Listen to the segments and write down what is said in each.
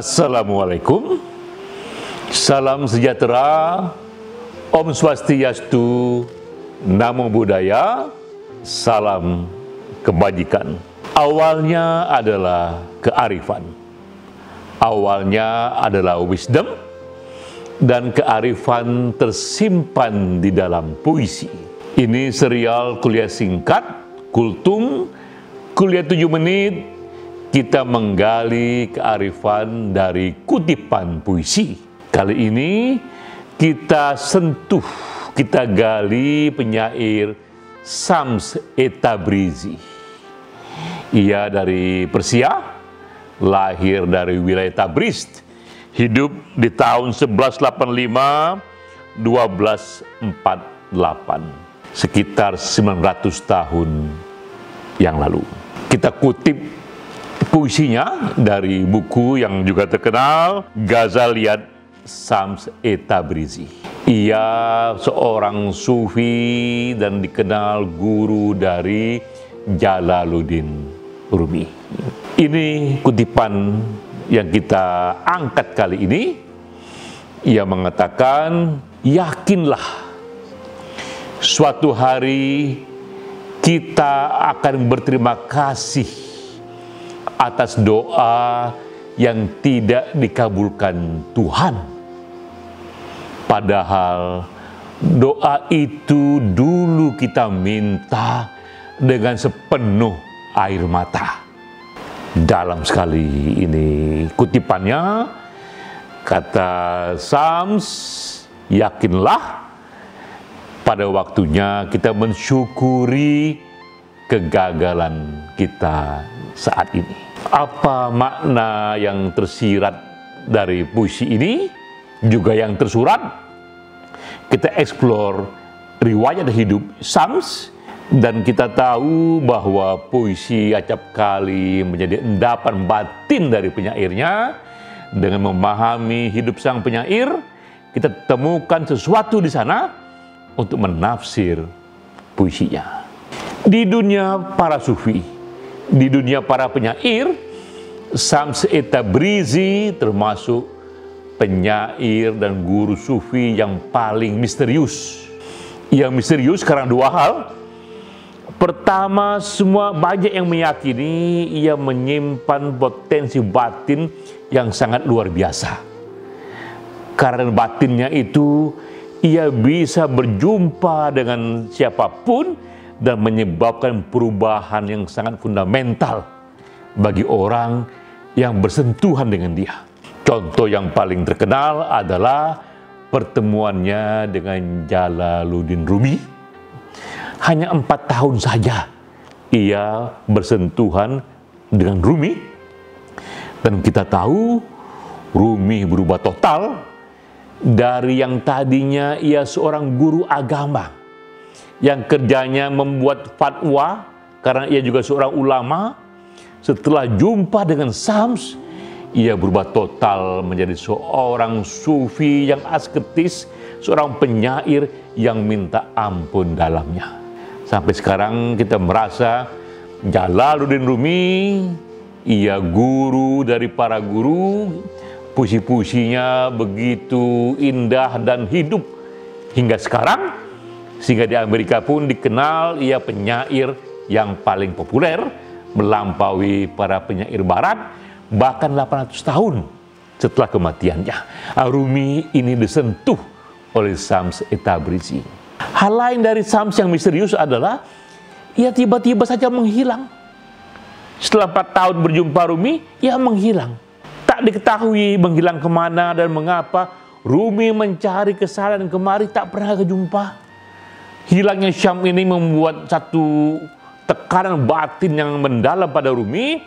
Assalamualaikum, salam sejahtera, Om Swastiastu, Namo Buddhaya, salam kebajikan. Awalnya adalah kearifan, awalnya adalah wisdom, dan kearifan tersimpan di dalam puisi. Ini serial kuliah singkat, Kultum, kuliah 7 menit, kita menggali kearifan dari kutipan puisi. Kali ini kita sentuh, kita gali penyair Shams Tabrizi. Ia dari Persia, lahir dari wilayah Tabriz, hidup di tahun 1185-1248, sekitar 900 tahun yang lalu. Kita kutip puisinya dari buku yang juga terkenal, Ghazaliyat Shams Tabrizi. Ia seorang sufi dan dikenal guru dari Jalaluddin Rumi. Ini kutipan yang kita angkat kali ini. Ia mengatakan, yakinlah suatu hari kita akan berterima kasih atas doa yang tidak dikabulkan Tuhan. Padahal doa itu dulu kita minta dengan sepenuh air mata. Dalam sekali ini kutipannya, kata Shams, yakinlah pada waktunya kita mensyukuri kegagalan kita saat ini. Apa makna yang tersirat dari puisi ini, juga yang tersurat? Kita eksplor riwayat hidup Shams, dan kita tahu bahwa puisi acap kali menjadi endapan batin dari penyairnya. Dengan memahami hidup sang penyair, kita temukan sesuatu di sana untuk menafsir puisinya. Di dunia para sufi, di dunia para penyair, Shams Tabrizi termasuk penyair dan guru sufi yang paling misterius. Yang misterius karena dua hal. Pertama, banyak yang meyakini ia menyimpan potensi batin yang sangat luar biasa. Karena batinnya itu, ia bisa berjumpa dengan siapapun dan menyebabkan perubahan yang sangat fundamental bagi orang yang bersentuhan dengan dia. Contoh yang paling terkenal adalah pertemuannya dengan Jalaluddin Rumi. Hanya 4 tahun saja ia bersentuhan dengan Rumi, dan kita tahu Rumi berubah total dari yang tadinya ia seorang guru agama yang kerjanya membuat fatwa karena ia juga seorang ulama. Setelah jumpa dengan Shams, ia berubah total menjadi seorang sufi yang asketis, seorang penyair yang minta ampun dalamnya. Sampai sekarang kita merasa Jalaluddin Rumi, ia guru dari para guru, puisi-puisinya begitu indah dan hidup hingga sekarang, sehingga di Amerika pun dikenal ia penyair yang paling populer, melampaui para penyair barat, bahkan 800 tahun setelah kematiannya. Rumi ini disentuh oleh Shams Tabrizi. Hal lain dari Shams yang misterius adalah ia tiba-tiba saja menghilang. Setelah 4 tahun berjumpa Rumi, ia menghilang. Tak diketahui menghilang kemana dan mengapa. Rumi mencari kesalahan kemari, tak pernah kejumpa. Hilangnya Syam ini membuat satu tekanan batin yang mendalam pada Rumi,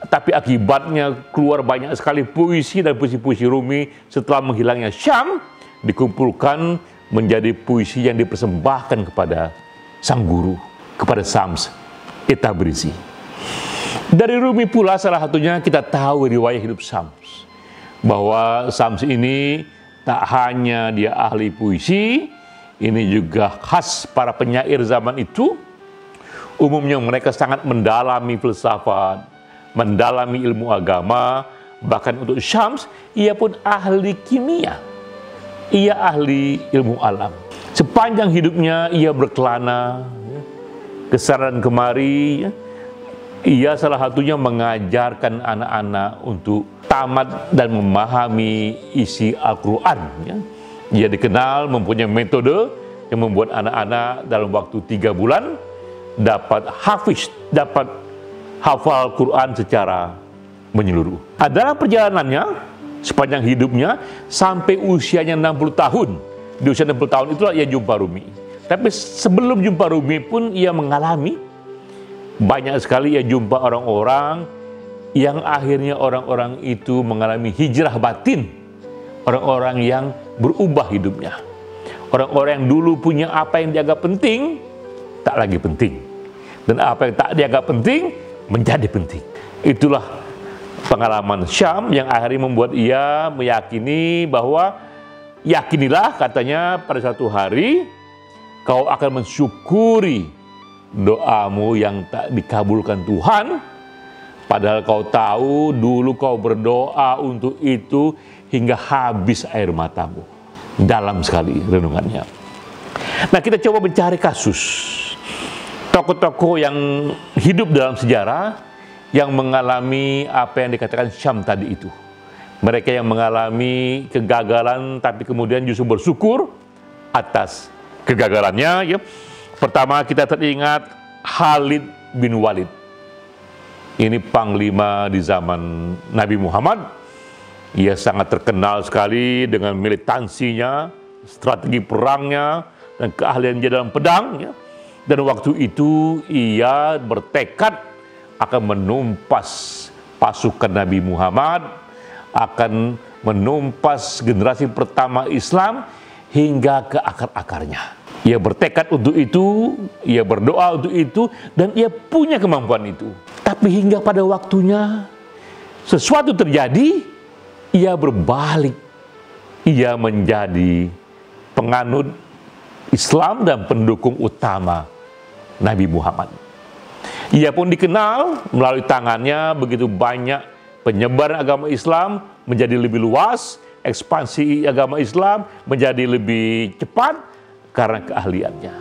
tapi akibatnya keluar banyak sekali puisi dan puisi-puisi Rumi setelah menghilangnya Syam, dikumpulkan menjadi puisi yang dipersembahkan kepada sang guru, kepada Shams Tabrizi. Dari Rumi pula salah satunya kita tahu riwayat hidup Shams. bahwa Syams ini tak hanya dia ahli puisi, ini juga khas para penyair zaman itu. Umumnya mereka sangat mendalami filsafat, mendalami ilmu agama. Bahkan untuk Syams, ia pun ahli kimia, ia ahli ilmu alam. Sepanjang hidupnya ia berkelana kesana dan kemari. Ia salah satunya mengajarkan anak-anak untuk tamat dan memahami isi Al-Quran. Ia dikenal mempunyai metode yang membuat anak-anak dalam waktu 3 bulan dapat dapat hafal Quran secara menyeluruh. Dalam perjalanannya, sepanjang hidupnya, sampai usianya 60 tahun. Di usia 60 tahun itulah ia jumpa Rumi. Tapi sebelum jumpa Rumi pun ia mengalami banyak sekali ia jumpa orang-orang yang akhirnya orang-orang itu mengalami hijrah batin. Orang-orang yang berubah hidupnya. Orang-orang yang dulu punya apa yang dianggap penting, tak lagi penting. Dan apa yang tak dianggap penting, menjadi penting. Itulah pengalaman Syam yang akhirnya membuat ia meyakini bahwa, yakinilah katanya pada satu hari kau akan mensyukuri doamu yang tak dikabulkan Tuhan, padahal kau tahu dulu kau berdoa untuk itu hingga habis air matamu. Dalam sekali renungannya. Nah, kita coba mencari kasus tokoh-tokoh yang hidup dalam sejarah yang mengalami apa yang dikatakan Syam tadi itu. Mereka yang mengalami kegagalan tapi kemudian justru bersyukur atas kegagalannya, ya. Pertama kita teringat Khalid bin Walid. Ini panglima di zaman Nabi Muhammad. Ia sangat terkenal sekali dengan militansinya, strategi perangnya, dan keahliannya dalam pedang. Ya. Dan waktu itu ia bertekad akan menumpas pasukan Nabi Muhammad, akan menumpas generasi pertama Islam hingga ke akar-akarnya. Ia bertekad untuk itu, ia berdoa untuk itu, dan ia punya kemampuan itu. Tapi hingga pada waktunya, sesuatu terjadi, ia berbalik. Ia menjadi penganut Islam dan pendukung utama Nabi Muhammad. Ia pun dikenal melalui tangannya begitu banyak penyebaran agama Islam menjadi lebih luas, ekspansi agama Islam menjadi lebih cepat, karena keahliannya.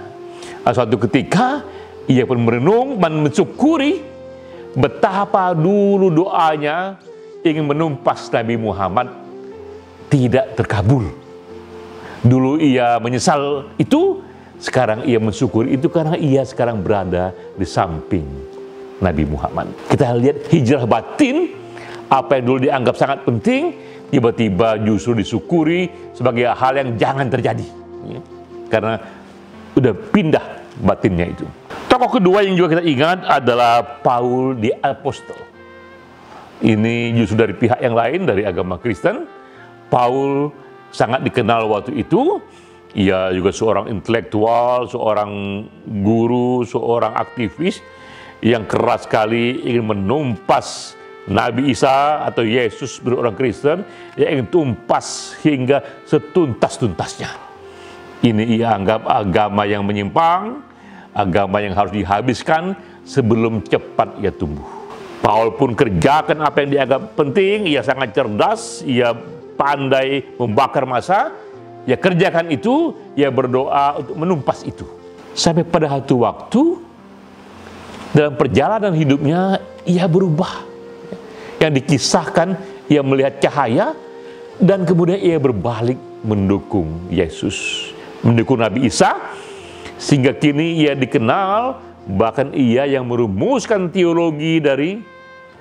Suatu ketika ia pun merenung dan mensyukuri betapa dulu doanya ingin menumpas Nabi Muhammad tidak terkabul. Dulu ia menyesal itu, sekarang ia mensyukuri itu karena ia sekarang berada di samping Nabi Muhammad. Kita lihat hijrah batin, apa yang dulu dianggap sangat penting, tiba-tiba justru disyukuri sebagai hal yang jangan terjadi. Karena udah pindah batinnya itu. Tokoh kedua yang juga kita ingat adalah Paul the Apostle. Ini justru dari pihak yang lain, dari agama Kristen. Paul sangat dikenal waktu itu. Ia juga seorang intelektual, seorang guru, seorang aktivis yang keras sekali ingin menumpas Nabi Isa atau Yesus menurut orang Kristen. Ia ingin tumpas hingga setuntas-tuntasnya. Ini ia anggap agama yang menyimpang, agama yang harus dihabiskan sebelum cepat ia tumbuh. Paul pun kerjakan apa yang dianggap penting, ia sangat cerdas, ia pandai membakar massa, ia kerjakan itu, ia berdoa untuk menumpas itu. Sampai pada satu waktu, dalam perjalanan hidupnya, ia berubah. Yang dikisahkan, ia melihat cahaya, dan kemudian ia berbalik mendukung Yesus, mendukung Nabi Isa, sehingga kini ia dikenal, bahkan ia yang merumuskan teologi dari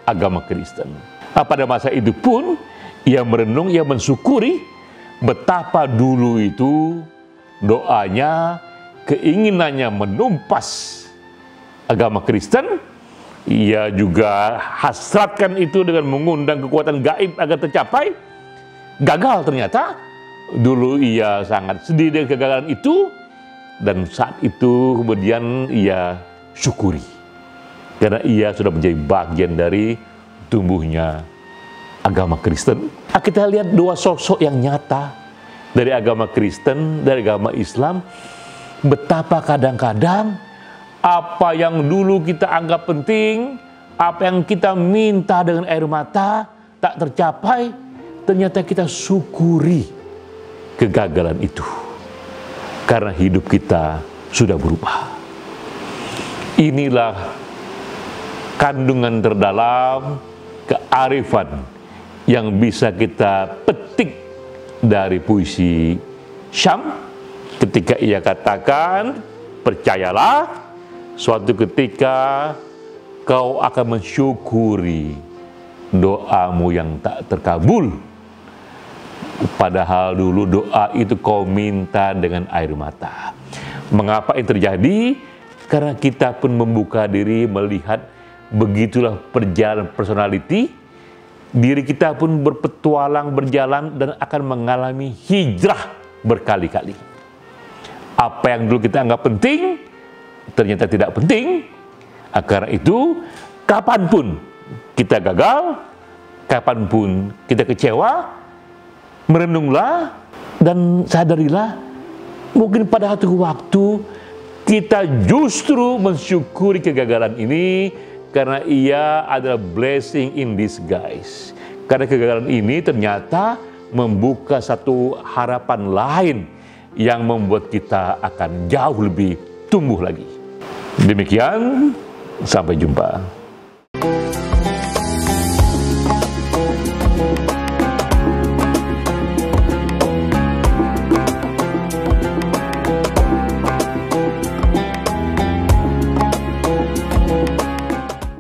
agama Kristen. Pada masa itu pun, ia merenung, ia mensyukuri betapa dulu itu doanya, keinginannya menumpas agama Kristen. Ia juga hasratkan itu dengan mengundang kekuatan gaib agar tercapai. Gagal ternyata. Dulu ia sangat sedih dengan kegagalan itu, dan saat itu kemudian ia syukuri karena ia sudah menjadi bagian dari tumbuhnya agama Kristen. Kita lihat dua sosok yang nyata dari agama Kristen, dari agama Islam, betapa kadang-kadang apa yang dulu kita anggap penting, apa yang kita minta dengan air mata tak tercapai, ternyata kita syukuri kegagalan itu karena hidup kita sudah berubah. Inilah kandungan terdalam kearifan yang bisa kita petik dari puisi Syam ketika ia katakan, percayalah, suatu ketika kau akan mensyukuri doamu yang tak terkabul. Padahal dulu doa itu kau minta dengan air mata. Mengapa ini terjadi? Karena kita pun membuka diri melihat begitulah perjalanan personality. Diri kita pun berpetualang, berjalan dan akan mengalami hijrah berkali-kali. Apa yang dulu kita anggap penting, ternyata tidak penting. Karena itu, kapanpun kita gagal, kapanpun kita kecewa, merenunglah dan sadarilah, mungkin pada satu waktu kita justru mensyukuri kegagalan ini karena ia adalah blessing in disguise. Karena kegagalan ini ternyata membuka satu harapan lain yang membuat kita akan jauh lebih tumbuh lagi. Demikian, sampai jumpa.